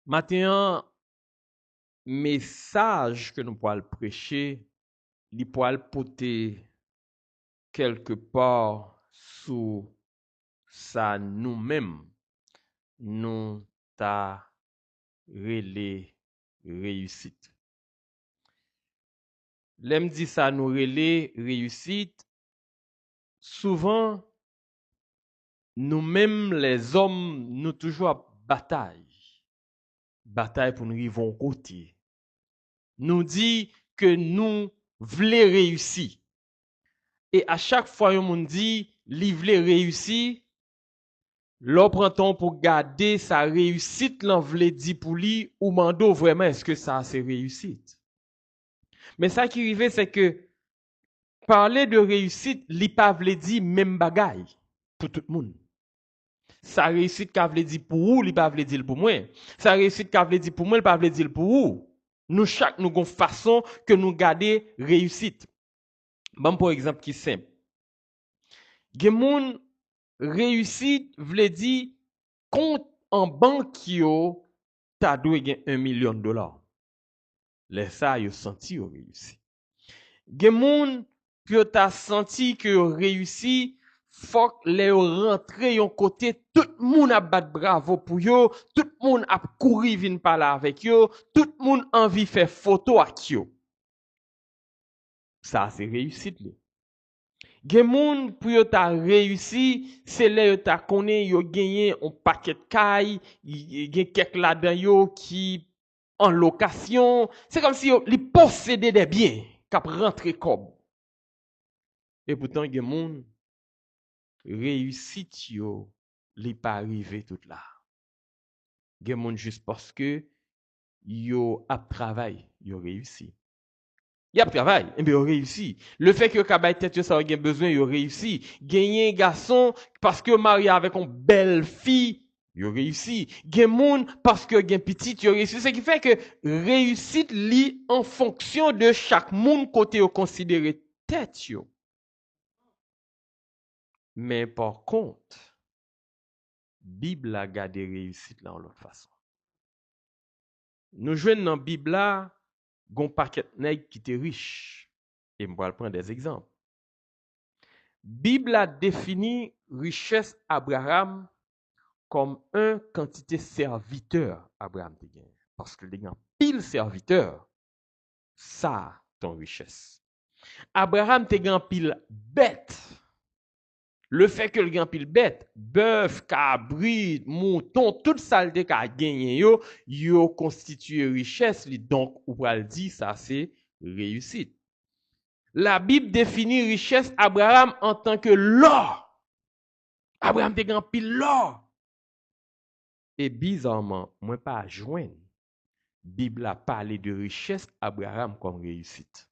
Matin, message que nous pourrons prêcher, il pourra porter quelque part sous ça nous-mêmes, nous ta relé réussite. L'aime dit ça nous relé réussite, souvent nous-mêmes les hommes nous toujours à bataille pour nous arriver au côté. Nous dit que nous voulons réussir. Et à chaque fois on dit li vle réussir, l'on prend temps pour garder sa réussite, l'on vle dit pour lui ou mando vraiment est-ce que ça c'est réussite. Mais ça qui arrive c'est que parler de réussite, li pas vle dit même bagaille pour tout le monde. Sa réussite qu'a vle dit pour ou, li pas vle dire pour moi. Sa réussite qu'a vle dit pour moi, li pas vle dire pour ou. Nous chaque nous gon façon que nous garder réussite. Bon pour exemple qui simple. Gen moun réussite vle di compte en banque yo ta dwe gen $1 million. Les ça yo senti yo réussi. Gen moun que ta senti que yo réussi, faut les rentrer yon côté tout moun a bat bravo pour yo, tout moun a couri vinn parler avec yo, tout moun envie faire photo avec yo. Ça c'est réussite li. Gen moun pour yo ta réussi, c'est là yo ta connaît yo gagné un paquet de caille, gen quelques là-dedans yo qui en location, c'est comme si yo li possédait des biens k'ap rentre comme. Et pourtant gen moun réussite yo li pas arrivé tout là. Gen moun juste parce que yo ap travail, yo réussi. Il y a travail, et bien, il réussi. Le fait que kabay tête ça a besoin, il réussi. Gagner un garçon parce que marié avec une belle fille, il réussi. Gagner moun parce que gen petit, il réussi. Ce qui fait que réussite li en fonction de chaque monde côté yo considéré tête yo. Mais par contre, Bible a gardé réussite là en l'autre façon. Nous jouons dans Bible là, gon paquet nèg qui était riche. Et je vais prendre des exemples. Bible a défini richesse Abraham comme un quantité serviteur Abraham te gagne. Parce que les gens pile serviteur, ça ton richesse. Abraham te gagne pile bête. Le fait que le gagne pile bête, bœuf, cabri, mouton, toute saleté qu'a gagné yo constitue richesse, donc ou pral dit ça c'est réussite. La Bible définit richesse Abraham en tant que l'or. Abraham te gan pile l'or. Et bizarrement, moi pas joindre. Bible a parlé de richesse Abraham comme réussite.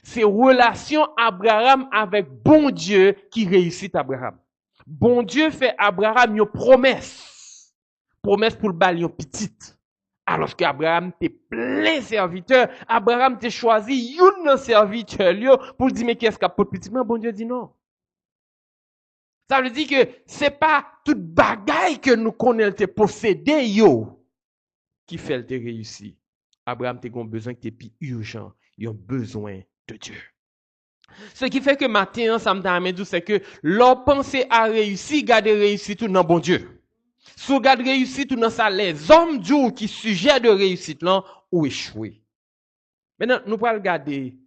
C'est relation Abraham avec bon Dieu qui réussit Abraham. Bon Dieu fait Abraham une promesse. Promesse pour le bal yon petite. Alors qu'Abraham t'es plein serviteur, Abraham t'es choisi yon serviteur pour dire mais qu'est-ce qu'a pour petit, mais bon Dieu dit non. Ça veut dire que c'est pas toute bagaille que nous connaissons te posséder yo qui fait te réussir. Abraham t'es besoin que t'es plus urgent, il a besoin de Dieu. Ce qui fait que matin ça me t'amène c'est que leur pensée à réussir, garder réussir tout dans bon Dieu. Si vous regardez réussite ou dans ça, les hommes du qui sujet de réussite là ou échoué. Maintenant, nous allons regarder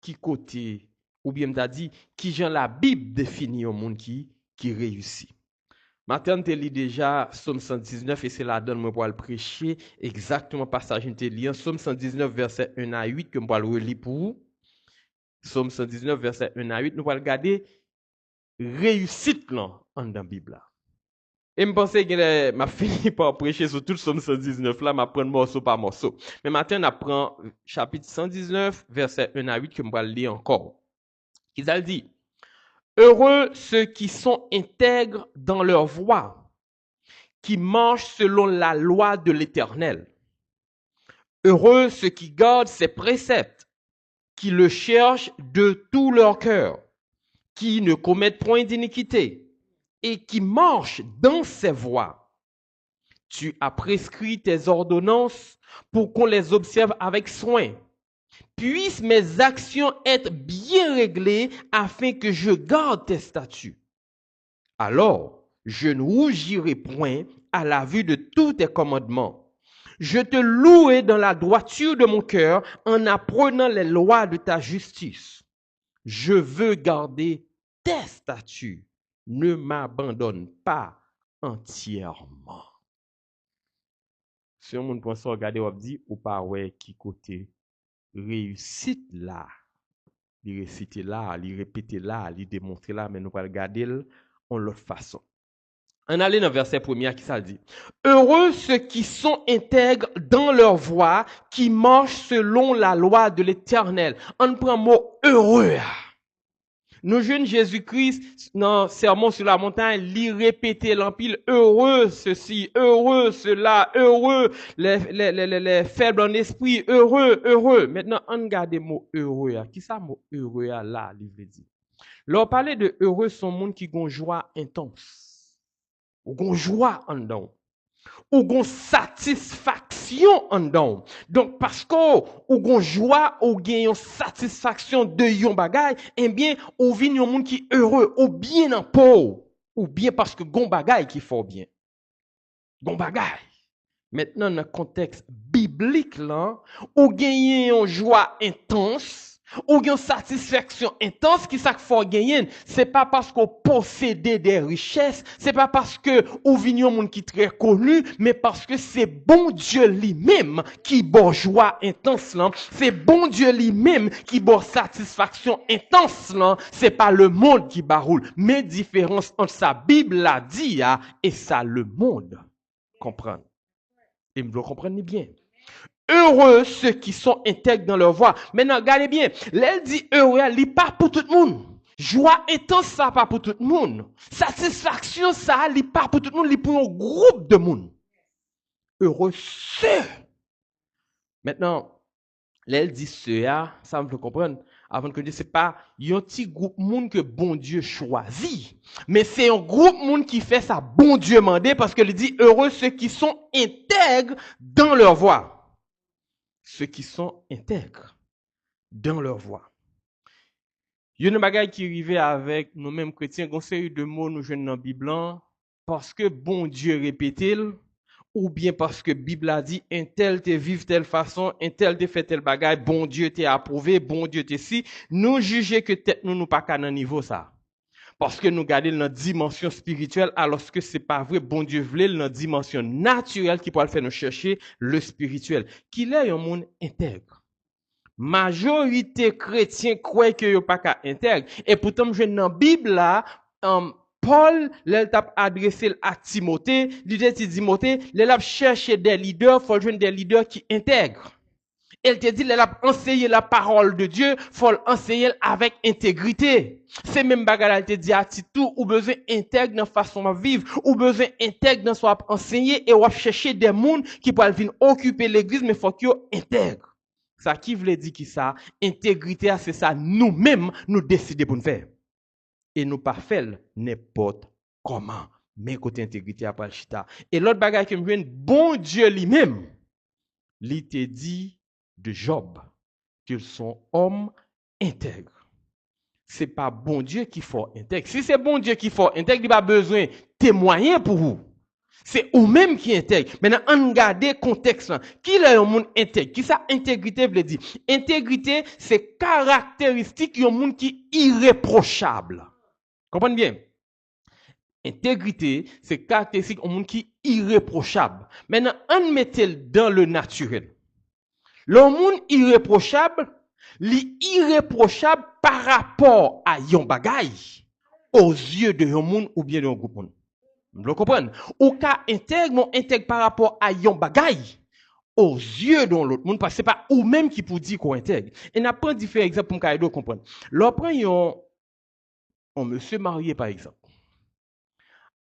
qui côté ou bien m'ta dit qui Jean la Bible définit au monde qui réussit. Matin te lis déjà Somme 119 et c'est là donne moi pour le prêcher exactement passage te lis Somme 119 verset 1 à 8 que moi le relire pour vous. Somme 119 verset 1 à 8 nous allons regarder réussite là en dans Bible là. Et je pensais que m'a fini par prêcher sur tout le Somme 119 là, m'a prendre morceau par morceau. Mais maintenant, on apprend chapitre 119, verset 1 à 8, que je vais lire encore. Il a dit, heureux ceux qui sont intègres dans leur voie, qui marchent selon la loi de l'Éternel. Heureux ceux qui gardent ses préceptes, qui le cherchent de tout leur cœur, qui ne commettent point d'iniquité, et qui marchent dans ses voies. Tu as prescrit tes ordonnances pour qu'on les observe avec soin. Puissent mes actions être bien réglées afin que je garde tes statuts. Alors, je ne rougirai point à la vue de tous tes commandements. Je te louerai dans la droiture de mon cœur en apprenant les lois de ta justice. Je veux garder tes statuts. Ne m'abandonne pas entièrement. Si on pense regarder, on dit ou pas ouais qui côté réussite là, il réciter là, il répéter là, il démontrer là, mais nous pas regarder en l'autre façon. On allait dans le verset 1er qui ça dit. Heureux ceux qui sont intègres dans leur voie, qui marchent selon la loi de l'Éternel. On prend le mot heureux. Nous jeunes Jésus-Christ, dans Sermon sur la montagne, lui répétait l'empile, heureux ceci, heureux cela, heureux les faibles en esprit, heureux. Maintenant, on regarde le mot heureux. Qui ça mot heureux là, il veut dire? Leur parler de heureux sont monde qui ont joie intense. Ou gon joie en dedans, ou gon satisfaction en dedans. Donc parce que ou gon joie ou gen satisfaction de yon bagay, eh bien ou vin yon monde qui heureux ou bien en peau, ou bien parce que gon bagay qui fort bien. Gon bagay. Maintenant dans le contexte biblique là, ou gen yon joie intense, ou une satisfaction intense qui ça faut gagner, c'est pas parce qu'on possède des richesses, c'est pas parce que ou vient un monde qui très connu, mais parce que c'est bon Dieu lui-même qui bon joie intense là, c'est bon Dieu lui-même qui bon satisfaction intense là, c'est pas le monde qui baroule, mais différence entre sa Bible l'a dit et ça le monde comprendre. Et vous comprenez bien. Heureux ceux qui sont intègres dans leur voie. Maintenant, regardez bien. Elle dit heureux, elle n'est pas pour tout le monde. Joie intense, ça pas pour tout le monde. Satisfaction, ça n'est pas pour tout le monde, c'est pour un groupe de monde. Heureux ceux. Maintenant, elle dit ceux, ça me fait comprendre. Avant que je dise, c'est pas un petit groupe monde que bon Dieu choisit. Mais c'est un groupe monde qui fait ça bon Dieu mandé parce qu'elle dit heureux ceux qui sont intègres dans leur voie. Ceux qui sont intègres dans leur voie. Il y a une bagaille qui arrive avec nous-mêmes chrétiens, une série de mots nous jeunes dans la Bible, parce que bon Dieu répète, ou bien parce que la Bible a dit, un tel te vive telle façon, un tel te fait telle bagaille, bon Dieu t'est approuvé, bon Dieu t'est si, nous juger que tête nous pas qu'à un niveau ça. Parce que nous gardons notre dimension spirituelle, alors que c'est pas vrai, bon Dieu voulait notre dimension naturelle qui pourrait faire nous chercher le spirituel. Qu'il est un monde intègre. Majorité chrétien croit que yo pas qu'à intègre. Et pourtant, je dans la Bible là, Paul, il t'a adressé à Timothée, il dit Timothée, il a cherché des leaders, faut joindre des leaders qui intègrent. Elle te dit, elle a enseigné la parole de Dieu, faut l'enseigner avec intégrité. C'est même bagarre, elle te dit à tout, ou besoin intègre dans façon de vivre, ou besoin intègre dans soit enseigner et ou chercher des monde qui peuvent venir occuper l'église, mais faut qu'ils intègrent. Ça qui veut dire qui ça? Intégrité, c'est ça, nous-mêmes, nous décider pour nous faire. Et nous pas faire n'importe comment. Mais côté intégrité après le chita. Et l'autre bagarre que me vient, bon Dieu lui-même, lui te dit, de Job, qu'ils sont hommes intègres. C'est pas bon Dieu qui faut intègre. Si c'est bon Dieu qui faut intègre, il n'a pas besoin de témoigner pour vous. C'est vous-même qui intègre. Maintenant, on regarde le contexte. Qui est un monde intègre? Qui ça intégrité veut dire? Intégrité, c'est caractéristique d'un monde qui est irréprochable. Comprenez bien? Intégrité, c'est caractéristique d'un monde qui est irréprochable. Maintenant, on met dans le naturel. Le monde irréprochable, l'irréprochable par rapport à yon bagay, aux yeux de yon monde ou bien de yon groupe monde. Vous comprenez? Ou cas intègre, non intègre par rapport à yon bagay, aux yeux de l'autre monde, parce que c'est pas ou même qui pour dire qu'on intègre. Et n'a pas différents exemples pour qu'on comprendre. L'on prend yon monsieur marié par exemple.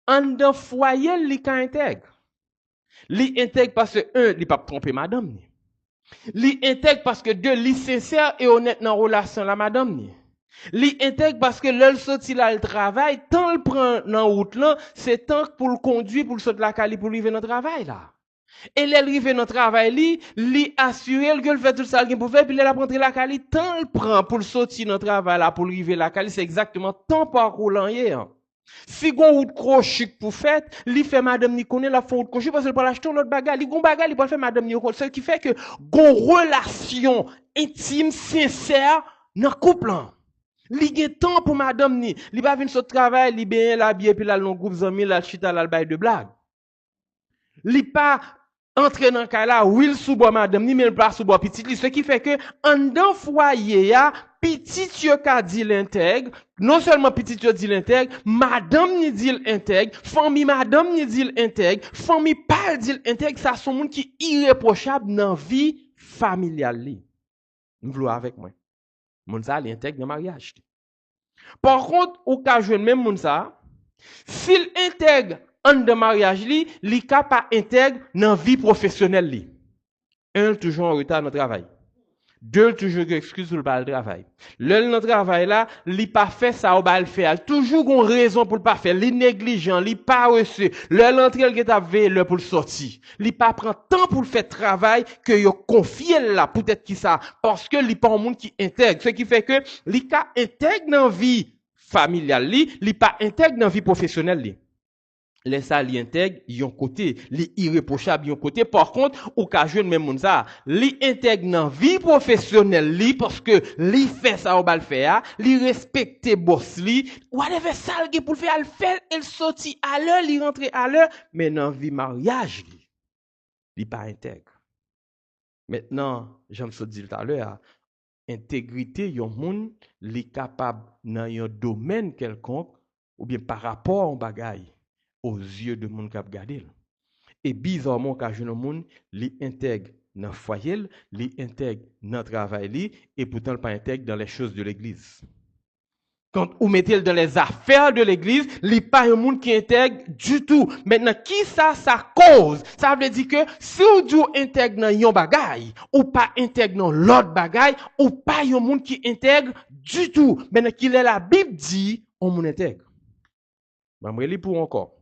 En d'un foyer, li ka intègre. Li intègre parce que li pas tromper madame ni. Li intègre parce que deux, li sincère et honnête dans la relation la madame ni. Li intègre parce que l'elle sorti là le travail, tant le prend dans route là, c'est tant pour le conduire pour le sortir la cali pour arriver dans le travail là. Et l'arrivée dans le travail, li assurer que le fait tout ça qu'il pour faire, puis il a rentré la cali, tant le prend pour le sortir dans le travail là, pour arriver la cali, c'est exactement tant parcours là hier. Si gon route crochet pour faire, li fait madame ni connaît la route crochet parce qu'il peut acheter l'autre bagage, li gon bagage, il peut faire madame ni ce qui fait que gon relation intime, sincère dans couple là. Li gen temps pour madame ni, li pas venir sur travail, li bien la bien puis là dans groupe amis là chita là le bail de blague. Li pas entrer dans cas là, will sous bois madame ni mais pas sous bois petit li, ce qui fait que en dans foyer ya petit yo ka dit l'intègre, non seulement petit yo dit l'intègre, madame ni dit l'intègre, famille madame ni dit l'intègre, famille pas dit l'intègre, ça sont monde qui irréprochable dans vie familiale li. Vous avec moi. Moun sa l'intègre dans mariage. Par contre, au cas jeune même moun sa, s'il intègre en de mariage li ka pas intègre dans vie professionnelle li. Un toujours en retard dans le travail. Deux toujours excuse pour le travail. L'un dans le travail là, li pas fait ça ou pas le faire. Toujours une raison pour le pas faire. Li négligent, li pas reçu. L'un l'entrée le qui veillé le pour le sortir. Li pas prend temps pour le faire travail que yo confie là peut-être qui ça parce que li pas un monde qui intègre. Ce qui fait que li ka intègre dans vie familiale li pas intègre dans vie professionnelle li. Les ça li intègre yon côté, li irréprochable yon côté. Par contre, ou ka jeune même moun ça, li intègre dans vie professionnelle li parce que li fait ça ou ba le faire, li respecte boss li, whatever ça li pour le faire, elle fait, elle sorti à l'heure, li rentre à l'heure, mais dans vie mariage li pas intègre. Maintenant, j'aime ça dire tout à l'heure, intégrité yon moun li capable dans yon domaine quelconque ou bien par rapport à un bagay aux yeux de moun k'ap gade. Et bizarrement ka jeune moun li intègre dans foyer, li intègre dans travail li et pourtant pas intègre dans les choses de l'église. Quand vous mettez dans les affaires de l'église, li pas un monde qui intègre du tout. Maintenant qui ça cause? Ça veut dire que si vous intègre dans yon bagay ou pas intègre dans l'autre bagay ou pas un monde qui intègre du tout. Maintenant qu'il est la Bible dit on moun intègre. Bah moi li pour encore.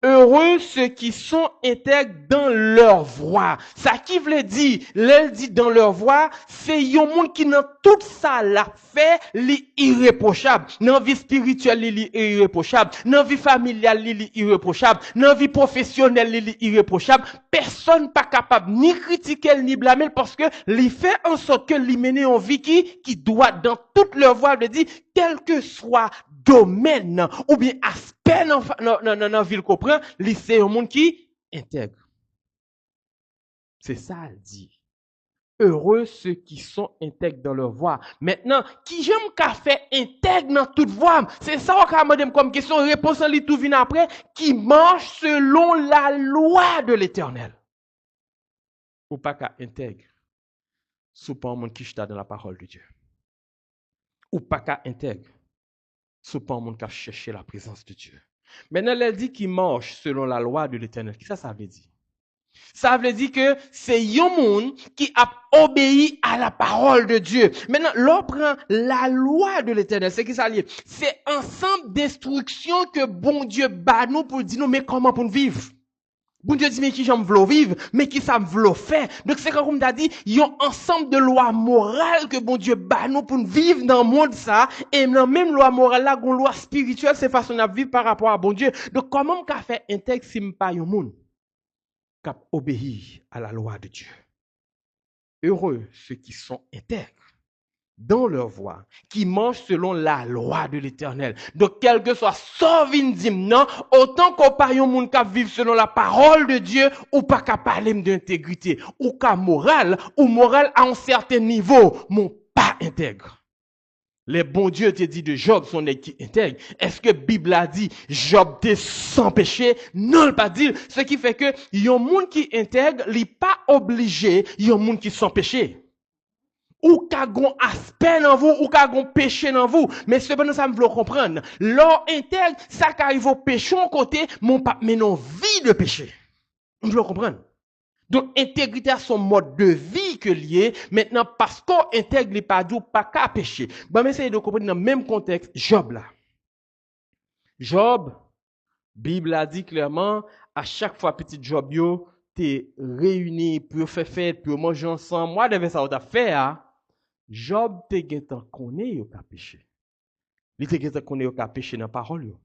Heureux ceux qui sont intègres dans leur voie. Ça qui veut dire, l'elle dit dans leur voie, c'est yon monde qui dans tout ça l'a fait, li irréprochable. Dans vie spirituelle, li irréprochable. Dans vie familiale, li irréprochable. Dans vie professionnelle, li irréprochable. Personne pas capable ni critiquer ni blâmer parce que li fait en sorte que li mène une vie qui doit dans toute leur voie, veut dire, quel que soit domaine ou bien aspect dans ville qu'on prend, c'est un monde qui intègre. C'est ça, elle dit. Heureux ceux qui sont intègres dans leur voie. Maintenant, qui j'aime qu'a fait intègre dans toute voie? C'est ça qu'on a demandé comme question. Réponse en lit tout vient après. Qui marche selon la loi de l'Éternel. Ou pas qu'à intègre. Sous pas un monde qui chita dans la parole de Dieu. Ou pas qu'à intègre. Sous pas un monde qui a cherché la présence de Dieu. Maintenant, elle dit qu'il marche selon la loi de l'Éternel. Qu'est-ce que ça veut dire? Ça veut dire que c'est un monde qui a obéi à la parole de Dieu. Maintenant, l'on prend la loi de l'Éternel. C'est qui ça lié? C'est ensemble d'instructions que bon Dieu bat nous pour dire nous, mais comment pour nous vivre? Bon Dieu dit, mais qui j'aime v'lo vivre, mais qui ça v'lo faire. Donc c'est comme t'as dit, il y a un ensemble de lois morales que bon Dieu bat nous pour vivre dans le monde ça, et dans même loi morale là, une loi spirituelle, c'est façon de vivre par rapport à bon Dieu. Donc comment qu'a fait un texte si m'pas yon monde qu'a obéi à la loi de Dieu? Heureux ceux qui sont intègres dans leur voie, qui mangent selon la loi de l'Éternel. Donc, quel que soit sauvindim, non, autant qu'on parle au monde qui vivre selon la parole de Dieu, ou pas qu'à parler d'intégrité, ou qu'à moral à un certain niveau, mon pas intègre. Les bons dieux te dit de Job sont des qui intègres. Est-ce que Bible a dit Job était sans péché? Non, pas dit. Ce qui fait que, yon monde qui intègre, li pas obligé, yon monde qui sans péché. Ou ka gon aspect dans vous, ou ka gon péché dans vous. Mais cependant, ça me veut comprendre. L'or intègre, ça qu'arrive au péché en côté, mon pape, mais non vie de péché. Vous voulez comprendre? Donc, intégrité à son mode de vie que lié. Maintenant, parce qu'on intègre les pas du pas qu'à pécher. Bon, mais essayez de comprendre dans le même contexte, Job là. Job, Bible a dit clairement, à chaque fois petit Job yo, t'es réuni pour faire fête, pour manger ensemble. Moi, devais ça t'a fait, hein. Job te gen connaît yo ka péché. Il te gen connaît yo ka péché dans parole yo.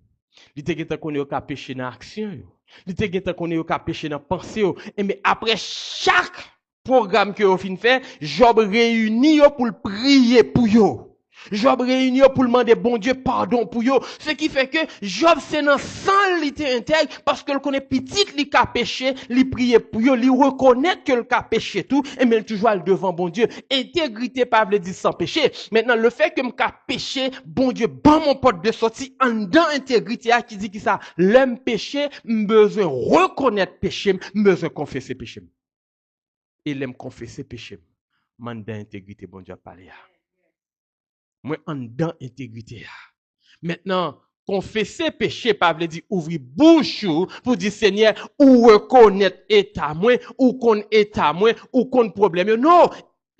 Il te gen connaît yo ka péché dans action yo. Il te gen connaît yo ka péché dans pensée yo. Et mais après chaque programme que yo fin fait, Job réunit yo pour prier pour yo. Job réunit pour demander bon Dieu pardon pour yo. Ce qui fait que Job c'est dans sang l'ité intègre parce que le connaît petit li ka péché, li prier pour yo, li reconnaître que le ka péché tout et mais toujours aller devant bon Dieu. Intégrité pas veut dire sans péché. Maintenant le fait que m'ka péché, bon Dieu ban mon porte de sortie en dans intégrité qui dit que ça l'aime péché, besoin reconnaître péché, besoin confesser péché. Et l'aime confesser péché. Mandat intégrité bon Dieu parler. Moi en dans intégrité. Maintenant, confesser péché, pas veut dire ouvrir bouche pour dire Seigneur, ou reconnaître état moi, ou qu'on état moi, ou qu'on problème. Non,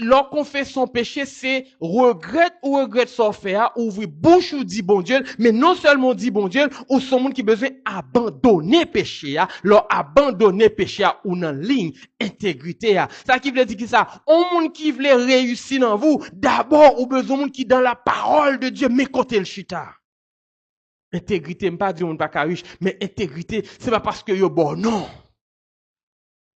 leur confession péché, c'est regrette son fait, ouvrir bouche ou dit bon Dieu, mais non seulement dit bon Dieu, ou son monde qui besoin abandonner péché, leur abandonner péché ou dans ligne intégrité. Ça qui veut dire que ça, un monde qui veut réussir dans vous, d'abord, ou besoin monde qui dans la parole de Dieu, mais côté le chita. Intégrité, pas dire on pas riche, mais intégrité, c'est pas parce que yo bon, non.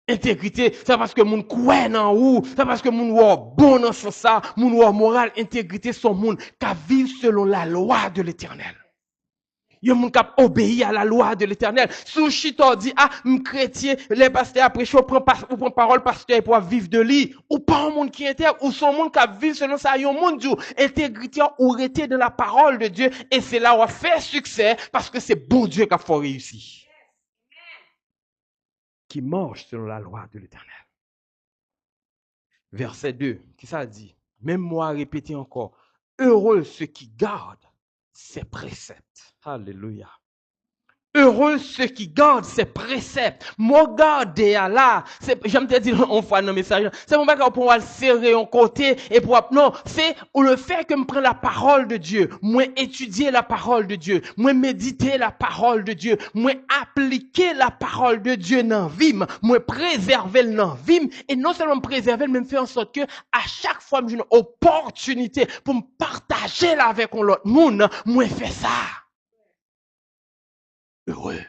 Intégrité, c'est parce que moun croit dans ou, c'est parce que moun wa bon dans ça, moun wa moral, intégrité son moun qui vivent selon la loi de l'Éternel. Yon moun kap obéi à la loi de l'Éternel. Sou chito dit chrétien, les pasteurs après ou prend parole pasteur pour vivre de lui ou pas un monde qui intègre ou son monde qui vivre selon ça yon monde dit intégrité ou rester dans la parole de Dieu et c'est là où on fait succès parce que c'est bon Dieu qui a fait réussir. Qui marche selon la loi de l'Éternel. Verset 2, qui ça dit? Même moi répéter encore, heureux ceux qui gardent ses préceptes. Alléluia. Heureux ceux qui gardent ses préceptes. Moi, garder là, j'aime te dire, on voit dans le message, c'est mon bagage pour serrer en côté et pour, non, c'est le fait que me prenne la parole de Dieu, moi étudier la parole de Dieu, moi méditer la parole de Dieu, moi appliquer la parole de Dieu dans vie, moi préserver le dans vie, et non seulement préserver, mais faire en sorte que, à chaque fois, j'ai une opportunité pour me partager là avec l'autre monde, moi faire ça. Heureux.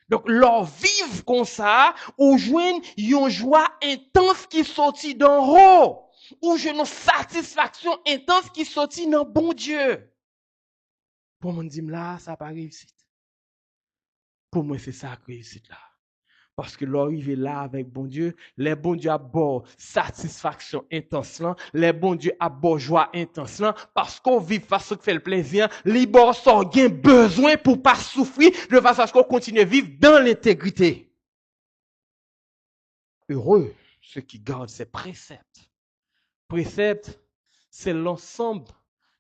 Donc, leur vivre comme ça, ou joindre une joie intense qui sortit d'en haut, ou une satisfaction intense qui sortit dans bon Dieu. Pour moi, dire là, ça n'a pas réussi. Pour moi, c'est ça qui réussit là. Parce que l'arrivée là avec bon Dieu, les bon Dieu a beau satisfaction intense là, les bon Dieu a beau joie intense là, parce qu'on vit façon que fait le plaisir, libre sort gain besoin pour pas souffrir, de façon à ce qu'on continue à vivre dans l'intégrité. Heureux ceux qui gardent ces préceptes. Préceptes, c'est l'ensemble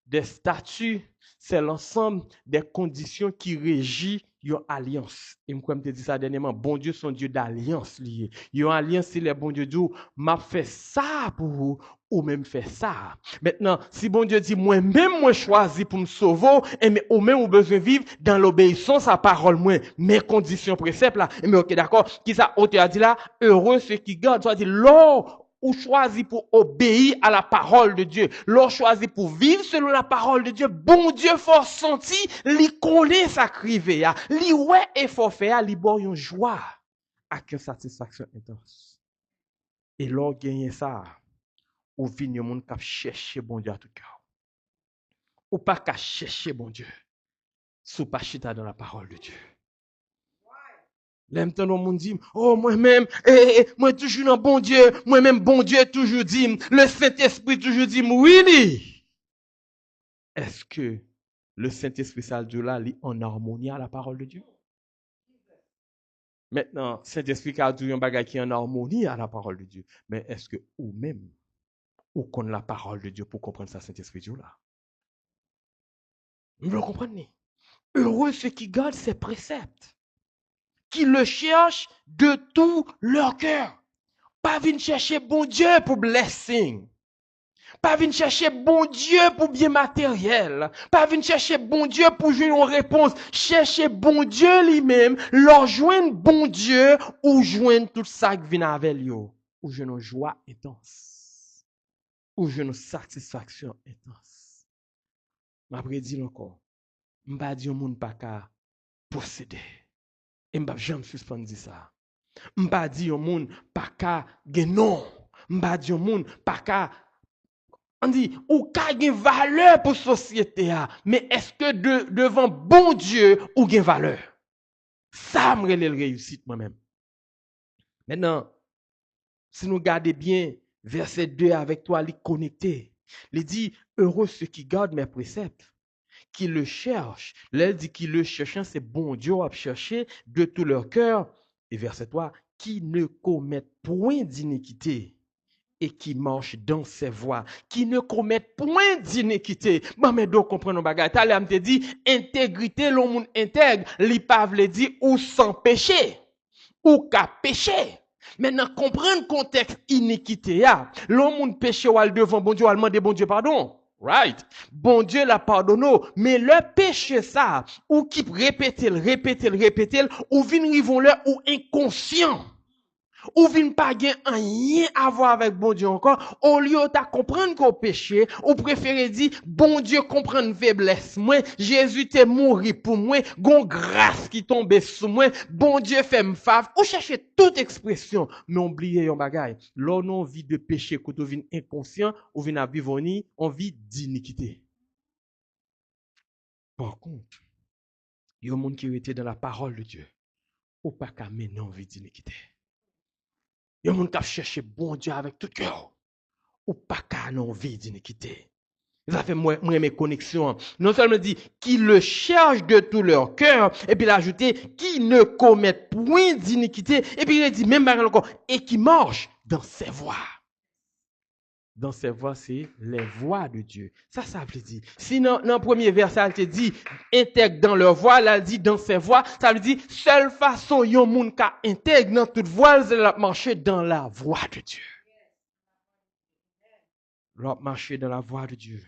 des statuts, c'est l'ensemble des conditions qui régissent une alliance. Et comme je te dis ça dernièrement, bon Dieu, son Dieu d'alliance lié. Une alliance, c'est le bon Dieu dit, m'a fait ça pour vous, ou même fait ça. Maintenant, si bon Dieu dit, moi-même, moi choisi pour me sauver, et mais ou même, ou besoin de vivre dans l'obéissance à parole, moi, mes conditions préceptes là, et mais ok, d'accord, qui ça, auteur a dit là, heureux ceux qui gardent, soit dit, l'or, ou choisi pour obéir à la parole de Dieu, l'on choisi pour vivre selon la parole de Dieu, bon Dieu fort senti, li connaît sa crivé, li ouais et fort faire, li bon yon joie, avec une satisfaction intense. Et l'on gagne ça, ou vin yon moun kap chercher bon Dieu à tout cœur. Ou pas qu'à chercher bon Dieu, sous pas chita dans la parole de Dieu. L'entend au monde dit, oh, moi-même, moi toujours dans bon Dieu, moi-même, bon Dieu toujours dit, le Saint-Esprit toujours dit, oui. Est-ce que le Saint-Esprit, ça dit là, est en harmonie à la parole de Dieu? Maintenant, Saint-Esprit a dit un bagage qui est en harmonie à la parole de Dieu. Mais est-ce que ou même, ou connaît la parole de Dieu pour comprendre ça, Saint-Esprit Dieu là? Vous le comprenez? Heureux ceux qui gardent ses préceptes, qui le cherchent de tout leur cœur. Pas venir chercher bon Dieu pour blessing. Pas venir chercher bon Dieu pour bien matériel. Pas venir chercher bon Dieu pour jouer une réponse. Chercher bon Dieu lui-même, leur joindre bon Dieu ou joindre tout ça qui vient avec lui. Ou je une joie intense. Ou je une satisfaction intense. M'après dire encore, m'pa dire moun pa ka posséder. Et m'pa jamais suspendre ça. M'pa dire moun pa ka gen non. M'pa dire moun pa ka on dit, ou ka gen valeur pour société, mais est-ce que devant bon Dieu, ou gen valeur? Ça me relève réussite moi-même. Maintenant, si nous regardons bien, verset 2 avec toi, il est connecté. Il dit, heureux ceux qui gardent mes préceptes, qui le cherchent. Là, il dit, qui le cherchent, c'est bon Dieu à chercher de tout leur cœur. Et verset 3, qui ne commettent point d'iniquité et qui marchent dans ses voies, qui ne commettent point d'iniquité. Bon, mais donc, comprenons bagay. T'as l'air te dit, intégrité, l'on moun intègre, li pa vle di ou sans péché, ou ka péché. Maintenant, comprendre contexte iniquité, l'on moun péché ou al devant bon Dieu, ou al mande bon Dieu pardon. Right? Bon Dieu l'a pardonné, mais le péché ça, ou qui répéter, ou vin rivon le, ou inconscient. Ou vin pas gen rien à voir avec bon Dieu encore, au lieu de comprendre qu'on péché, ou préférez dire, bon Dieu comprendre faiblesse, moi, Jésus t'est mouru pour moi, gon grâce qui tombe sous moi, bon Dieu fait me fave, ou chercher toute expression, mais oubliez yon bagay, l'on non vit de péché, quand on vient inconscient, ou vient à vivre on vit d'iniquité. Par contre, yon monde qui était dans la parole de Dieu, ou pas qu'à mener en vie d'iniquité. Il y a des gens qui cherchent bon Dieu avec tout cœur. Ou pas qu'à non vie d'iniquité. Ça fait moi mes connexions. Non seulement dit qui le cherchent de tout leur cœur, et puis il a ajouté qui ne commettent point d'iniquité, et puis il a dit même encore, et qui marche dans ses voies. Dans ses voies, c'est les voies de Dieu. Ça veut dire. Si dans le premier verset, elle te dit, intègre dans leur voie, là, elle dit dans ses voies, ça veut dire, seule façon, yon moun ka intègre dans toute voie, c'est de marcher dans la voie de Dieu. L'autre marcher dans la voie de Dieu.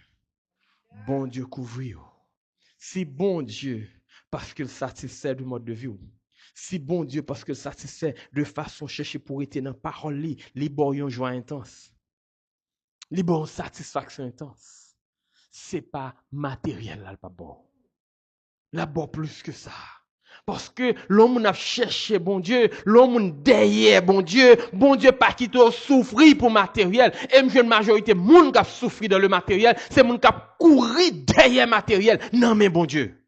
Bon Dieu couvrir. Si bon Dieu, parce qu'il satisfait du mode de vie. Si bon Dieu, parce qu'il satisfait de façon chercher pour être dans la parole, li bon yon joie intense. Li bon satisfaction intense. C'est pas matériel là, pas bon. Là, bon plus que ça. Parce que l'homme a cherché bon Dieu, l'homme derrière bon Dieu pas qui te souffrir pour matériel. Et une majorité, moun qui a souffri dans le matériel, c'est moun qui a couru derrière matériel. Non, mais bon Dieu.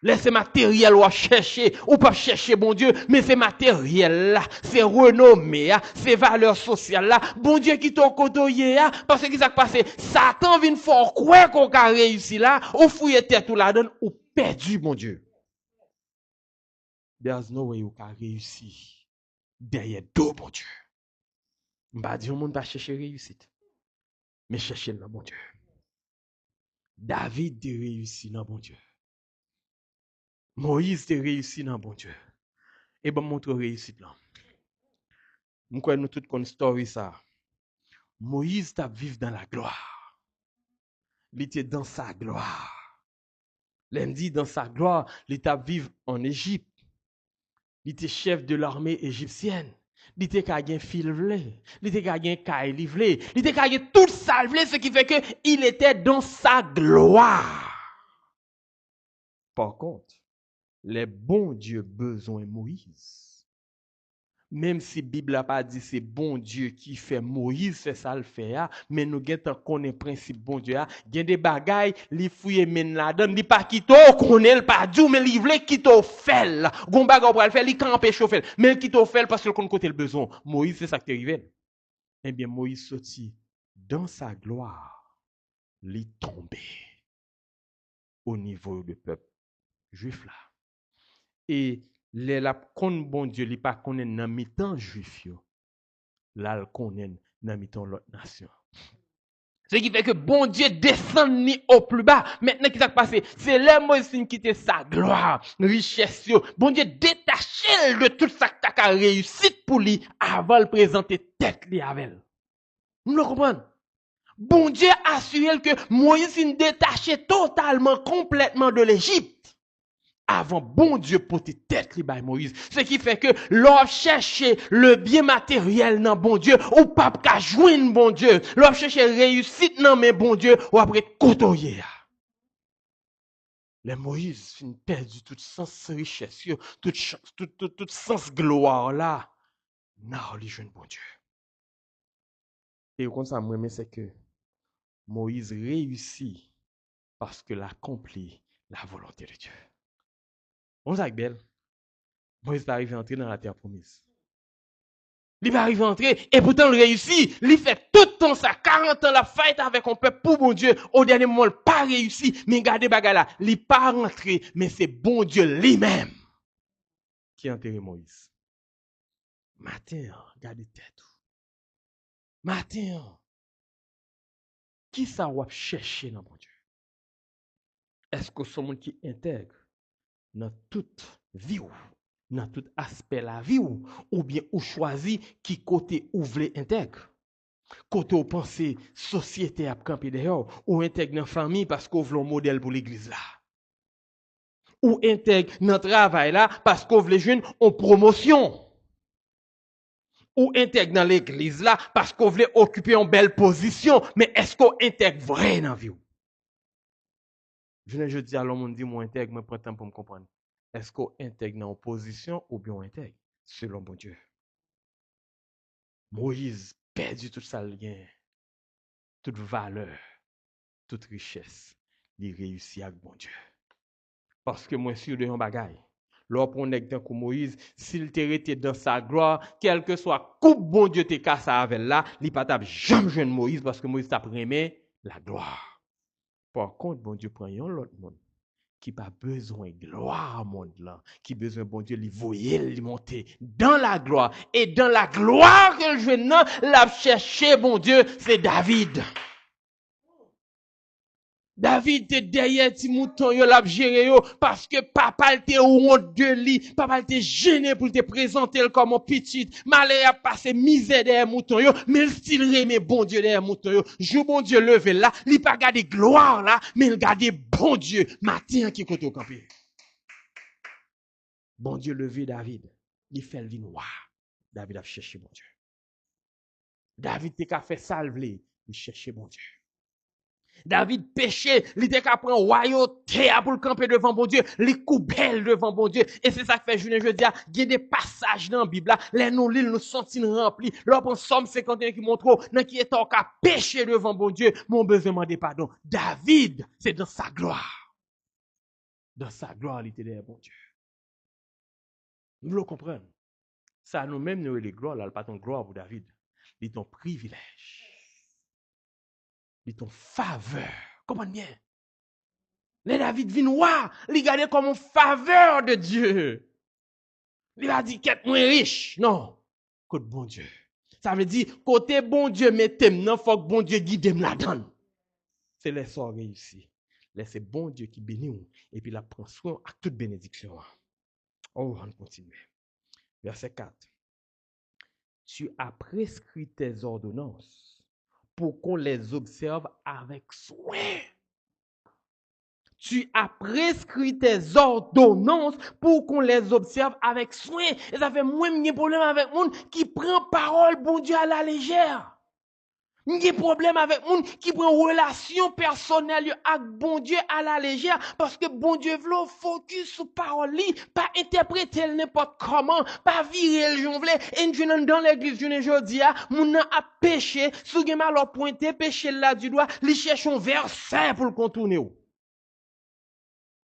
Laissez matériel ou chercher, ou pas chercher bon Dieu, mais c'est matériel là, c'est renommé, c'est valeur sociale là, bon Dieu qui t'en côtoyé là, parce que ça passé, Satan vient fort quoi qu'on a réussi là, ou fouiller tête ou la donne, ou perdu bon Dieu. There's no way you can réussir derrière deux bon Dieu. M'ba di on monde pas chercher réussite, mais chercher dans bon Dieu. David a réussi dans bon Dieu. Moïse a réussi dans bon Dieu. Et bon montre réussite là. Nous connaissons tout une story ça. Moïse t'a vivre dans la gloire. Il était dans sa gloire. L'un dit dans sa gloire, il t'a vivre en Égypte. Il était chef de l'armée égyptienne. Il était gagné fil vlé. Il était gagné caille livré. Il était gagné tout ça vlé, ce qui fait que il était dans sa gloire. Par contre, les bons dieux besoin Moïse. Même si la Bible n'a pas dit c'est bon Dieu qui fait Moïse, c'est ça le fait, mais nous connaissons le principe bon Dieu. Il y a des bagailles, li fouye men la donne, li pas qui to connaît le pas du mais li vle qui to fait. Gon bagay pour le faire, li camper chauffer, mais qui to fait parce que qu'on côté le besoin. Moïse c'est ça qui est arrivé. Eh bien Moïse sorti dans sa gloire, li tombé au niveau du peuple juif là. Et la kon bon Dieu li pas connaît dans mi-temps juif yo. Là le connaît dans mi-temps l'autre nation. Ce qui fait que bon Dieu descend ni au plus bas. Maintenant, qu'est-ce qui s'est passé? C'est là Moïse qui quitte sa gloire, richesse. Bon Dieu détaché de tout ça qui a réussi pour lui avant de présenter tête li avec. Vous le comprenez? Bon Dieu assuré que Moïse s'est détaché totalement, complètement de l'Égypte. Avant bon Dieu porter tête li bay Moïse. Ce qui fait que l'on cherche le bien matériel dans bon Dieu, ou pas qu'à joindre bon Dieu. L'on cherche réussite dans mais bon Dieu, ou après côtoyer. Les Moïse fin perdu tout sens richesse, tout sens gloire là. Non, li joindre bon Dieu. Et comme ça moi c'est que Moïse réussit parce que l'accomplit la volonté de Dieu. On s'est belle. Moïse est arrivé à entrer dans la terre promise. Il va arriver à entrer, et pourtant il réussit. Il fait tout le temps ça, 40 ans la fight avec un peuple pour bon Dieu. Au dernier moment, il n'a pas réussi. Mais regardez bagala, il n'est pas rentré, mais c'est bon Dieu lui-même qui a enterré Moïse. Matin, regardez tête. Matin, qui ça va chercher dans bon Dieu? Est-ce que c'est monde qui intègre dans toute vie dans tout aspect la vie ou bien ou choisi qui côté ou voulez intègre? Côté ou pensez société a camper dehors ou intègre dans famille parce qu'on veut un modèle pour l'église là. Ou intègre dans travail là parce qu'on veut les jeunes en promotion. Ou intègre dans l'église là parce qu'on veut occuper une belle position, mais est-ce qu'on intègre vrai dans la vie? Je dis à l'homme, dit moi intègre, mais prends temps pour me comprendre. Est-ce qu'on intègre dans une position ou bien on intègre selon bon Dieu? Moïse perdu tout ça lien, toute valeur, toute richesse, il réussit avec bon Dieu. Parce que moi sûr de un bagay. Lorsqu'on est dans Moïse, s'il était dans sa gloire, quel que soit coupe bon Dieu te casse avec là, il pas t'a jamais jeune Moïse parce que Moïse t'a primé la gloire. Par contre, bon Dieu prend un l'autre monde qui pas besoin de gloire monde là, qui besoin bon Dieu lui voyer lui monter dans la gloire et dans la gloire que je non l'a chercher bon Dieu, c'est David. David te derrière ti mouton yo l'a géré yo parce que papa te honte de lui, papa te gêné pour te présenter comme un petit, malheur a passé misère derrière mouton yo, mais il style remet bon Dieu derrière mouton yo. Jou bon Dieu levé là, il pas garder gloire là, mais il garder bon Dieu matin qui côté au campé. Bon Dieu levé David, il fait le vin noir. David a cherché bon Dieu. David te ka fait salver, il cherchait bon Dieu. David péché, il était qu'à prendre royauté pour le camper devant bon Dieu, les coupelles devant bon Dieu. Et c'est ça que fait je dis, il y a des passages dans la Bible, les nous lisons, nous sentons remplis. L'autre Somme 51 qui montre, dans qui est en cas péché devant bon Dieu, mon besoin demander pardon. David, c'est dans sa gloire. Dans sa gloire, il était derrière bon Dieu. Nous le comprenons. Ça nous-mêmes, nous, les gloires, là, pas ton gloire pour David. C'est ton privilège. C'est ton faveur. Comprenez bien. Les David vient voir, il regarde comme une faveur de Dieu. Il a dit qu'être moins riche. Non. Côté bon Dieu. Ça veut dire, côté bon Dieu, mettez-moi, non, faut que bon Dieu guide me la donne. C'est les soins réussis. Laissez bon Dieu qui bénit et puis la prend soin à toute bénédiction. Oh, on continue. Verset 4. Tu as prescrit tes ordonnances pour qu'on les observe avec soin. Tu as prescrit tes ordonnances pour qu'on les observe avec soin. Et ça fait moins de problème avec monde qui prend parole, bon Dieu, à la légère. M'y problème avec moun qui prend relation personnelle avec bon Dieu à la légère parce que bon Dieu veut focus sur parole li, pas interpréter n'importe comment, pas virer le jonvle et nous dans l'église aujourd'hui moun a péché, sou gen mal pointé péché là du doigt, li cherche un verset pour le contourner ou.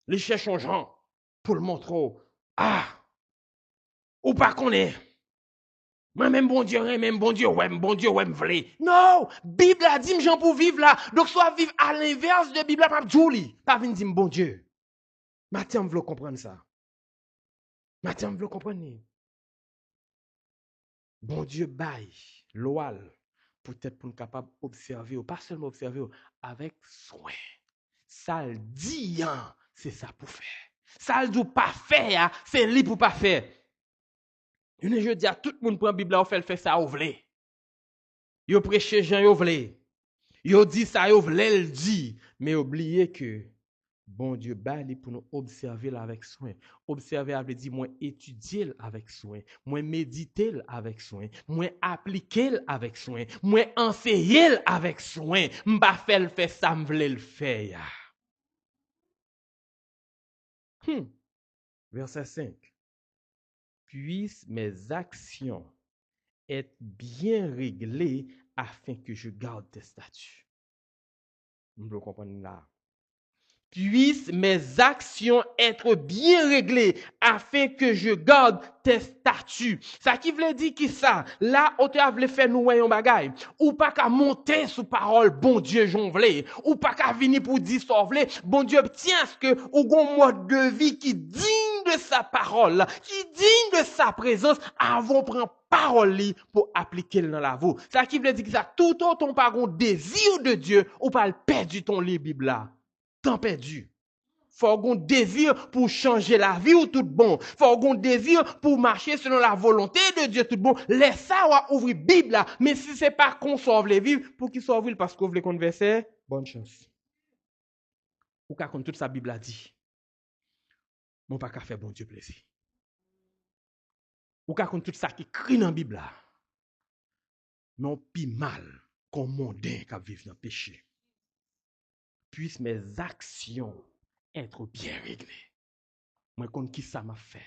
Li cherche un Jean pour le montrer. Ah, ou pas connaît. Moi même bon Dieu, ouais, m'vle. Non, Bible a dit j'en pour vivre là. Donc soit vivre à l'inverse de Bible pas Julie, pas venir dire bon Dieu. Matin m'vle comprendre ça. Matin m'vle comprendre. Bon Dieu bail loal peut-être pour nous capable d'observer, pas seulement observer, avec soin. Ça le dit, hein, c'est ça pour faire. Ça le dit pas faire, c'est lui pour pas faire. Je dis à tout le monde prend la Bible, on fait ça, vous voulez. Yo prêche Jean, vous voulez. Yo dit ça, vous voulez le dire. Mais oubliez que bon Dieu bali pour nous observer avec soin. Observer veut dire moi étudier avec soin, moi méditer avec soin, moi appliquer avec soin, moi enseigner avec soin. M'pa faire ça, m'vle le faire. Verset 5. Puissent mes actions être bien réglées afin que je garde tes statuts. Vous comprenez là? Puissent mes actions être bien réglées afin que je garde tes statuts. Ça qui veut dire qui ça? Là, on te veut faire nous un bagay. Ou pas qu'à monter sous parole, bon Dieu, j'en voulais. Ou pas qu'à venir pour dire ça voulait. Bon Dieu, tiens ce que, ou un mode de vie qui digne de sa parole, qui digne de sa présence, avant prendre parole pour appliquer dans la vie. Ça qui veut dire que ça, tout autant pas un désir de Dieu, ou pas perdre ton livre Bible là. Temps perdu. Faut qu'on désir pour changer la vie ou tout bon. Faut qu'on désir pour marcher selon la volonté de Dieu tout bon. Laisse ça ou ouvrir Bible là. Mais si c'est pas qu'on sauve les vivre, pour qu'il sauve parce qu'on veut converser, bonne chance. Ou qu'à toute sa Bible a dit. Mon pas qu'à faire bon Dieu plaisir. Ou qu'à tout ça qui écrit dans la Bible là. Non pi mal qu'on mondain qui vivent dans le péché. Puissent mes actions être bien réglées. Moi, compte qui ça m'a fait.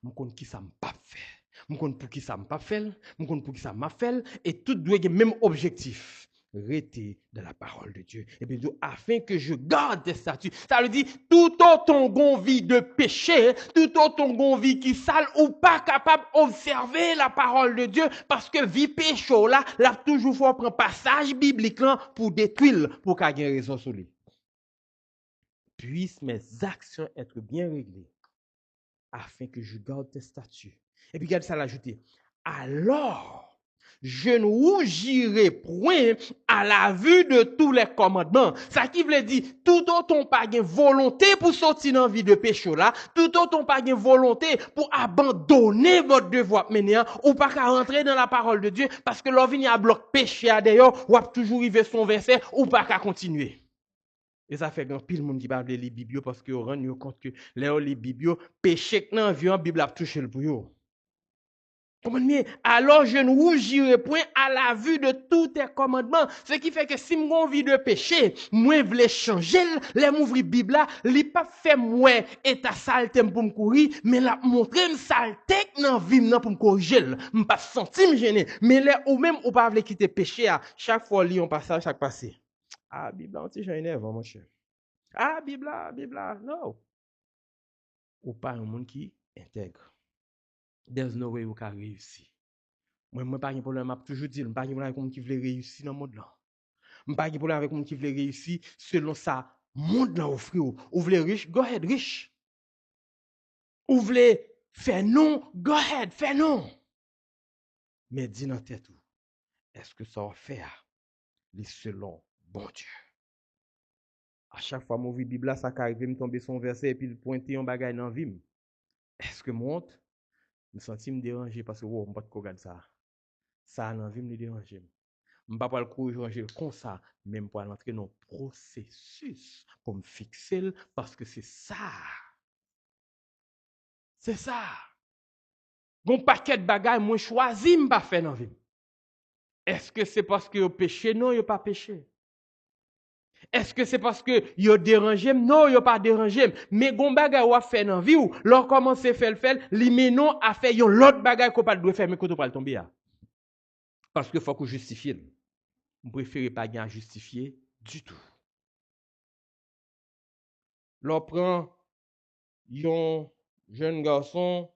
Moi, compte qui ça m'a pas fait. Moi, compte pour qui ça m'a pas fait. Moi, compte pour qui ça m'a fait. Et tout doit avoir le même objectif. Rester dans la parole de Dieu. Et bien, afin que je garde tes statuts. Ça veut dire, tout autant qu'on vit de péché, tout autant qu'on vit qui sale ou pas capable d'observer la parole de Dieu, parce que vie péché là, là, toujours faut prendre passage biblique là pour détruire, pour qu'il y ait raison sur lui. Puissent mes actions être bien réglées, afin que je garde tes statuts. Et puis, regarde ça l'ajouter. Alors, je ne rougirai point à la vue de tous les commandements. Ça qui veut dire, tout autant pas de volonté pour sortir dans la vie de péché là, tout autant pas de volonté pour abandonner votre devoir mener, ou pas qu'à rentrer dans la parole de Dieu, parce que l'on vient à bloc péché d'ailleurs, ou a toujours arrivé son verset, ou pas qu'à continuer. Et ça fait grand pile monde qui parle les Biblios parce que on rend compte que les Biblios péché que dans vie en Bible a touché le pour yo. Comprenez? Alors je ne rougirai point à la vue de tous tes commandements. Ce qui fait que si mon vie de péché, moi vle changer, les m'ouvrir Bible là, li pas fait moi état saleté pour me courir, mais la montrer me saleté dans vie pour me corriger. Me pas sentir me gêner, mais les ou même ou pas vle quitter péché à chaque fois li on passage chaque passé. Ah, Bible, on t'y énerve, mon cher. Ah, Bible, non. Ou pas un monde qui intègre. There's no way you can réussir. Moi, pas de problème, je toujours dit, pas de problème avec monde qui veut réussir dans le monde là. Pas de problème avec monde qui veut réussir selon ça, monde là offre. Ou voulez riche, go ahead, riche. Ou voulez faire non, go ahead, fais non. Mais dis dans tête, est-ce que ça va faire selon bon Dieu? À chaque fois, mon vie Bible, ça arrive, me tomber son verset et puis pointer un bagage dans la vie. Est-ce que monte? Je me sens me déranger parce que je ne peux pas regarder ça. Ça dans la vie me déranger. Je ne peux pas le corriger comme ça, même pour entrer dans le processus pour me fixer parce que c'est ça. C'est ça. Mon paquet de bagages, moi choisi de ne pas faire dans la vie. Est-ce que c'est parce que vous péché? Non, vous pas péché. Est-ce que c'est parce que vous dérangez? Non, vous pas dérangé. Mais gon bagay ou fait dans vie ou leur commence à faire li menon à faire yon l'autre bagay qu'on pas doit faire mais qu'on pas tomber là. Parce que faut qu'on justifie. Je préfère pas bien justifier du tout. L'on prend un jeune garçon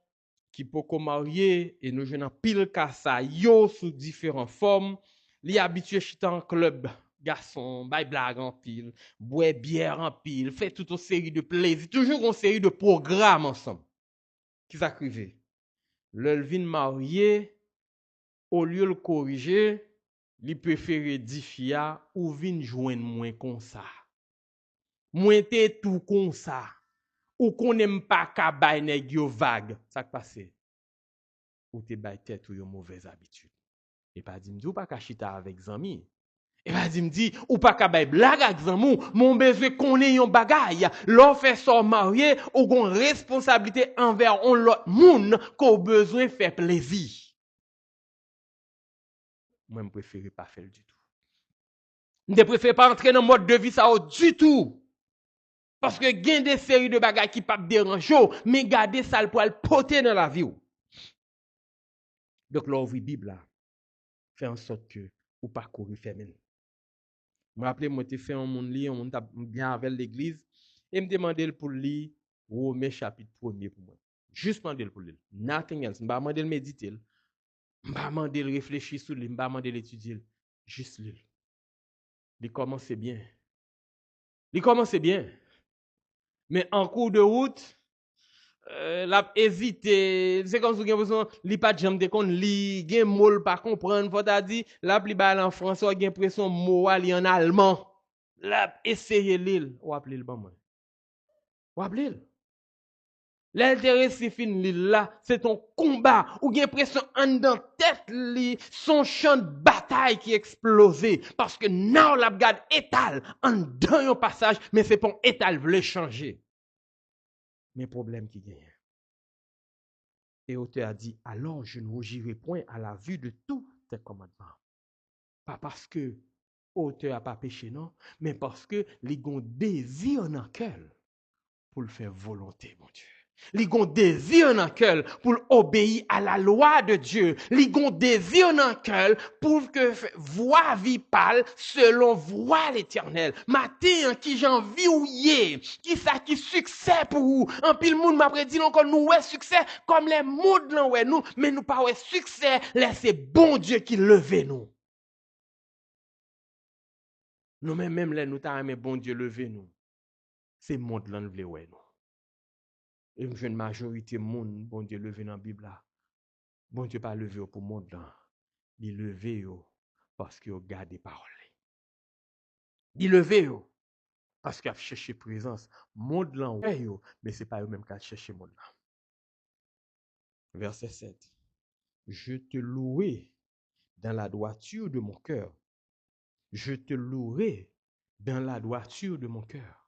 qui peut se marier et nous jeunes en pile kasa yo sous différentes formes. Li habitué chita en club garçon, bail blague en pile, boire bière en pile, fait toute une série de plaisirs, toujours une série de programmes ensemble. Qui s'arrive? Le vin marié, au lieu de le corriger, li préféré di fia ou vin joindre moins comme ça. Moins te tout comme ça. Ou qu'on n'aime pas ka bay nèg yo vague. Ça passe. Ou te bay tête ou yo mauvaise habitude. Et pas dit m'di ou pas ka chita avec zami. Et pas dit m'di ou pas ka bay blague avec zamou. Mon besoin connaît yon bagay. L'on fait sort marié ou gon responsabilité envers on l'autre moun qu'on besoin faire plaisir. Moi, je préfère pas faire du tout. Je préfère pas entrer dans le mode de vie ça du tout. Parce que il y a des séries de bagages qui ne pas déranger, mais garder ça pour le porter dans la vie. Donc, là, ouvrir la Bible, fait en sorte que ou pas courir fermer. Je me rappelle, moi, j'ai fait un monde lire, on bien avec l'église, et me demander pour lire Romains chapitre 1er pour moi. Juste demander pour lire. Nothing else. Je ne vais pas demander méditer. Je ne vais pas demander réfléchir sur lui, je ne vais pas demander l'étudier. Juste lire. Il commence bien. Il commence bien. Mais en cours de route, l'a hésité. C'est comme si vous avez li pas jamais de kon li, gen mot pas comprendre, faut ta dit, l'a pli bal en français, gen impression mot li en allemand. L'a essayé l'île, ou appelé le bon moi. Ou appelé le. L'intérêt c'est fin l'île là, c'est ton combat ou gen impression en dans tête li, son champ de bataille qui explosé parce que now la garde étal en dans un passage, mais c'est ton étal veut changer. Mais problème qui gagne. Et l'auteur a dit, alors je ne rougirai point à la vue de tous tes commandements. Pas parce que l'auteur n'a pas péché, non, mais parce que les gon désir dans le cœur pour le faire volonté, mon Dieu. Les gon désir dans le cœur pour obéir à la loi de Dieu. Les gon désir dans le cœur pour que voix vie parle selon voix l'Éternel. Matin qui j'en vis ou yé, qui ça qui succès pour vous. En pile monde m'a prédit encore nous ouais succès comme les mondes là ouais nous, mais nous pas ouais succès, laissez bon Dieu qui leve nous. Nous même là nous t'a aimé bon Dieu lever nous. C'est monde là nous vle ouais nous. Et une majorité monde bon Dieu levé dans la Bible là. Bon Dieu pas levé pour monde là. Il levé parce qu'il a gardé parole. Il levé parce qu'il a cherché présence. Monde là mais c'est pas eux même qui a cherché monde là. Verset 7. Je te louerai dans la droiture de mon cœur. Je te louerai dans la droiture de mon cœur.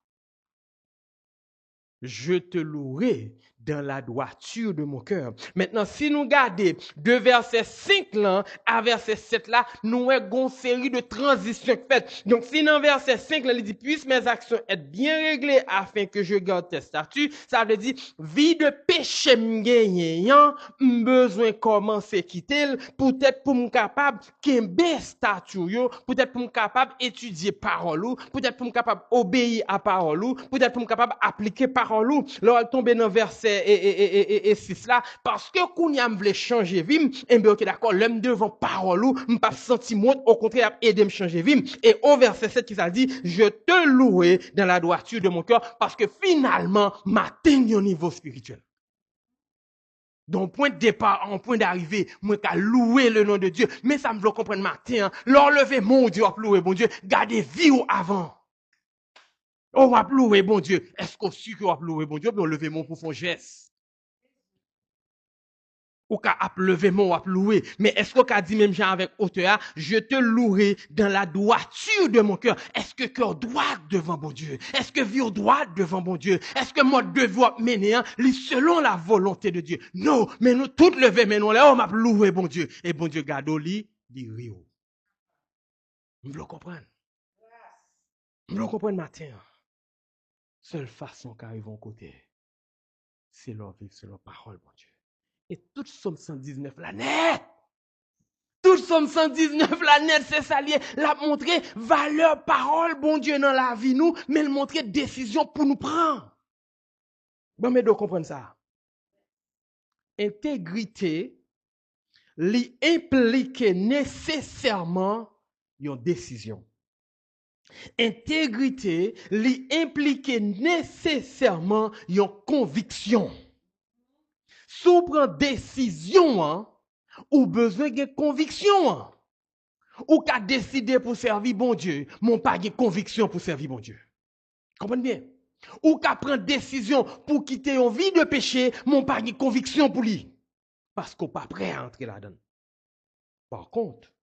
Je te louerai dans la droiture de mon cœur. Maintenant, si nous regardons de verset 5 là à verset 7 là, nous avons une série de transitions faites. Donc, si dans verset 5 là, il dit, puisse mes actions être bien réglées afin que je garde tes statuts, ça veut dire, vie de péché m'gagnant, besoin commencer quitter, peut-être pour me capable qu'un statut, peut-être pour me capable étudier parole, peut-être pour me capable obéir à parole, peut-être pour me capable appliquer parole. Là, elle tombe dans verset et 6 là, parce que kounya m'vle changer vim, et bien ok d'accord, l'homme devant parole, m'pas senti moi, au contraire, aider me changer vim. Et au verset 7 qui ça dit, je te louerai dans la droiture de mon cœur, parce que finalement, m'atteint au niveau spirituel. Donc, point de départ, en point d'arrivée, moi, qu'à louer le nom de Dieu. Mais ça me veut comprendre matin, l'enlever mon Dieu, louer mon Dieu, garder vie ou avant. On va louer bon Dieu. Est-ce qu'on suit qu'on va louer bon Dieu? Puis on lever mon pour faire geste. Ou qu'à lever mon ou louer. Mais est-ce qu'on a dit même genre avec hauteur, je te louerai dans la droiture de mon cœur. Est-ce que cœur droit devant bon Dieu? Est-ce que vie droite devant bon Dieu? Est-ce que moi devoir mener selon la volonté de Dieu? Non, mais nous toutes lever mais nous là on m'a louer bon Dieu. Et bon Dieu garde au lit, dit rio. Vous le comprenez? Vous le comprenez matin? Seule façon qu'arrive en côté, c'est leur vivre, c'est leur parole, mon Dieu. Et toute somme 119 la net. Toute somme 119 la net, c'est ça lié. La montrer valeur, parole, bon Dieu, dans la vie, nous, mais le montrer décision pour nous prendre. Bon, mais de comprendre ça. Intégrité, li implique nécessairement une décision. Intégrité, li implique nécessairement une conviction. Si on prend décision, ou besoin de conviction. Ou qu'a décidé pour servir bon Dieu, mon pas de conviction pour servir bon Dieu. Comprenez bien? Ou qu'a prendre décision pour quitter une vie de péché, mon pas de conviction pour lui. Parce qu'on pas prêt à entrer là-dedans. Par contre,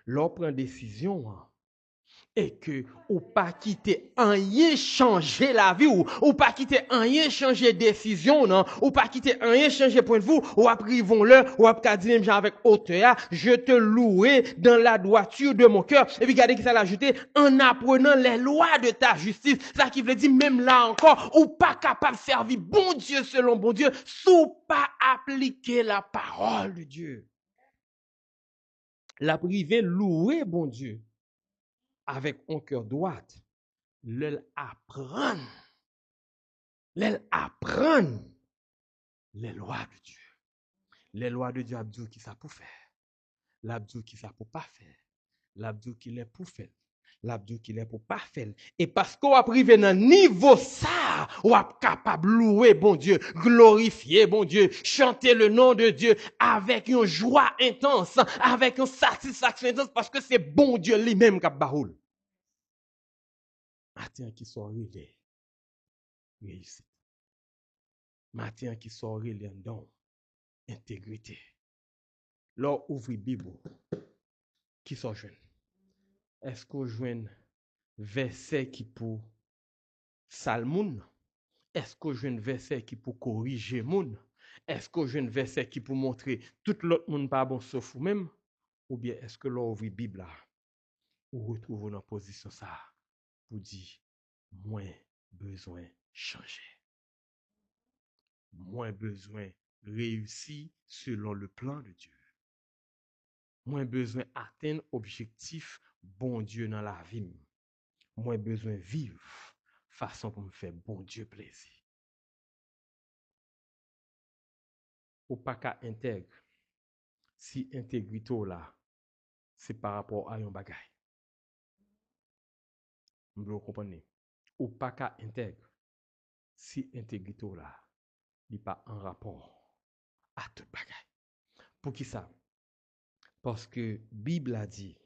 l'on prend décision, et que ou pas quitter rien changer la vie ou pas quitter rien changer décision non ou pas quitter rien changer point de vue ou après vont le ou après dire même avec hauteur je te louerai dans la droiture de mon cœur et puis regardez qui ça l'ajouter en apprenant les lois de ta justice ça qui veut dire même là encore ou pas capable de servir bon Dieu selon bon Dieu sous pas appliquer la parole de Dieu la privée louer bon Dieu avec un cœur droit, l'apprendre les lois de Dieu. Les lois de Dieu, abdou qui ça pour faire, l'abdou qui ça pour pas faire, l'abdou qui l'est pour faire, l'abdou qui l'est pour pas faire. Et parce qu'on a privé dans niveau ça, on a capable louer bon Dieu, glorifier bon Dieu, chanter le nom de Dieu avec une joie intense, avec une satisfaction intense parce que c'est bon Dieu lui-même qui a baroul. Matin qui sont arrivés, réussite. Matin qui sont arrivés, don, intégrité. Lors ouvre Bible, qui sont jeunes. Est-ce qu'on joue verset qui pour salmoun? Est-ce qu'on joue verset qui pour corriger moun? Est-ce qu'on joue verset qui pour montrer tout l'autre monde pas bon sauf vous même? Ou bien est-ce que l'on ouvre Bible là, ou retrouve dans position ça pour dire moins besoin changer. Moins besoin réussir selon le plan de Dieu. Moins besoin atteindre objectif bon Dieu dans la vie. Moins besoin vivre façon pour me faire bon Dieu plaisir. Ou pas qu'à intègre. Si intégrité là, c'est par rapport à un bagay. Vous comprenez? Ou pas qu'à intègre. Si intégrité là, n'est pas en rapport à tout bagay. Pour qui ça? Parce que Bible a dit,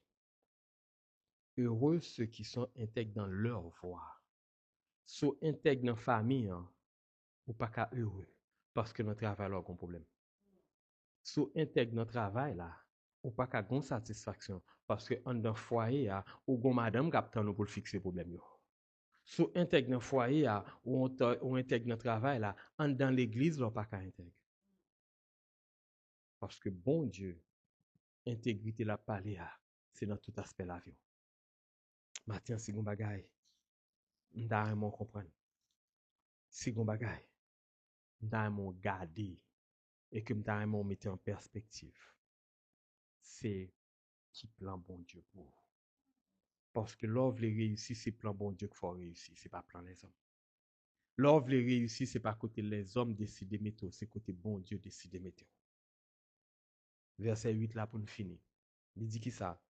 heureux ceux qui sont intègres dans leur voie. So intègre dans la famille, ou pas qu'à heureux. Parce que notre travail là, a un problème. So intègre dans le travail là, ou pas qu'à gon satisfaction. Parce que en dans foyer, ou gon madame qui attend nous pour fixer le problème. So intègre dans foyer, ou intègre dans le travail là, en dans l'église, là, pas qu'à intègre. Parce que bon Dieu, intégrité la parler, c'est dans tout aspect la vie. Matin, si gon bagay, m'ta vraiment comprendre. Si gon bagay, m'ta vraiment garder et que m'ta vraiment mettre en perspective. C'est qui plan bon Dieu pour vous. Parce que l'œuvre les réussir, c'est plan bon Dieu qu'il faut réussir, c'est pas plan les hommes. L'œuvre les réussir, c'est pas côté les hommes décider météo, c'est côté bon Dieu décider météo. Verset 8 là pour nous finir. Il dit qui ça?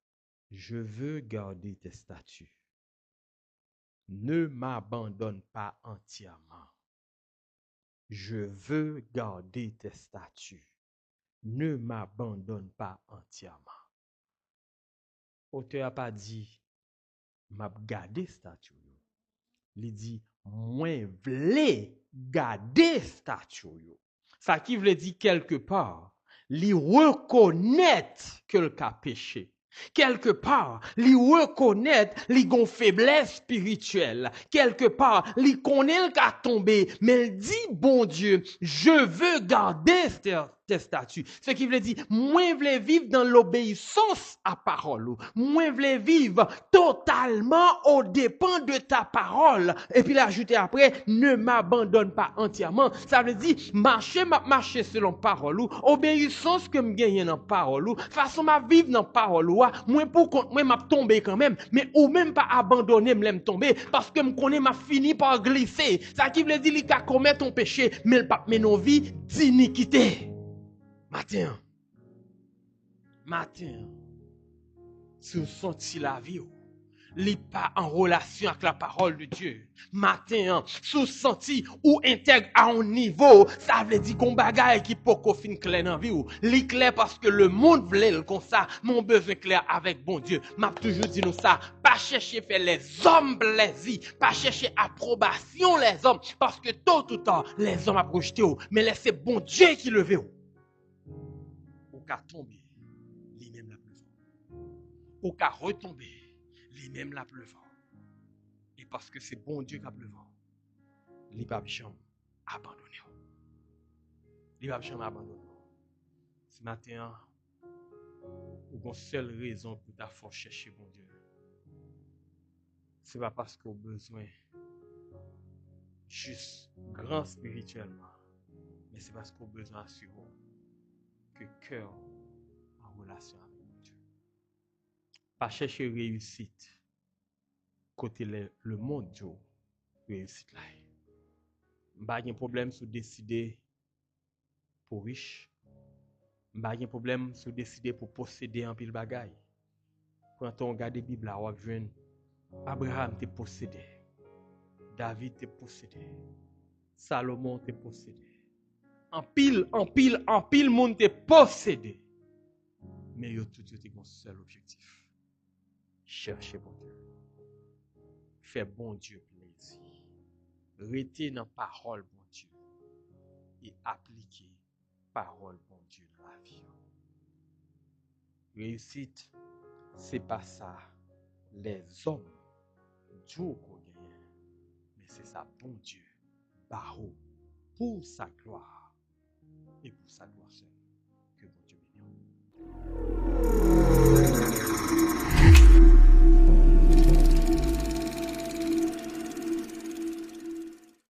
Je veux garder tes statuts. Ne m'abandonne pas entièrement. Je veux garder tes statuts. Ne m'abandonne pas entièrement. Auteur n'a pas dit, m'a gardé statut. Il dit, moins vle garder statut. Ça qui veut dire quelque part, il reconnaître que le cas péché. Quelque part, il reconnaître li gon faiblesse spirituelle. Quelque part, il connaît le cas tombé, mais il dit, bon Dieu, je veux garder tes statuts. Ce qui veut dire, moi voulais vivre dans l'obéissance à parole. Moi voulais vivre totalement au dépend de ta parole. Et puis l'ajouter après, ne m'abandonne pas entièrement. Ça veut dire, marcher selon parole. Obéissance que me gagne dans parole. Façon ma vivre dans parole. Moi pour contre moi m'a tombé quand même, mais ou même pas abandonner me tomber parce que me connais m'a fini par glisser. Ça qui veut dire qu'il a commettre ton péché, mais le pas mener vie d'iniquité. Matin, si vous sentez la vie, n'est pas en relation avec la parole de Dieu. Matin, sous senti ou intègre à un niveau, ça veut dire qu'on bagaille qui peut qu'on fin clair dans la vie. Li clair parce que le monde voulait comme ça, mon besoin clair avec bon Dieu. M'a toujours dit nous ça, pas chercher faire les hommes plaisir, pas chercher approbation les hommes, parce que tôt ou tard, les hommes a projeté, mais laissez bon Dieu qui levé. Ou qu'à tomber, lui-même la plus fort. Ou qu'à retomber, lui-même la plus fort. Et parce que c'est bon Dieu qui a plus fort, il ne va pas jamais abandonner. Il ne va pas jamais abandonner. Ce matin, ou une seule raison pour ta force chercher bon Dieu. Ce n'est pas parce qu'on a besoin juste grand spirituellement, mais c'est parce qu'on a besoin d'assurer que cœur en relation avec Dieu. Pas chercher réussite côté le monde Dieu réussite là. Pas de problème sur décider pour riche. Pas de problème sur décider pour posséder un pile bagaille. Quand on regarde la Bible là, on va voir Abraham te possédé, David te possédé, Salomon te possédé. En pile monde te possédé. Mais yo tout ont un seul objectif. Chercher bon Dieu. Faire bon Dieu plaisir. Rester dans la parole bon Dieu. Et appliquer parole bon Dieu dans la vie. Réussite, c'est pas ça. Les hommes, Dieu qu'on gagne. Mais c'est ça bon Dieu. Barreau. Pour sa gloire. Et pour sa gloire seule. Que bon Dieu bénisse.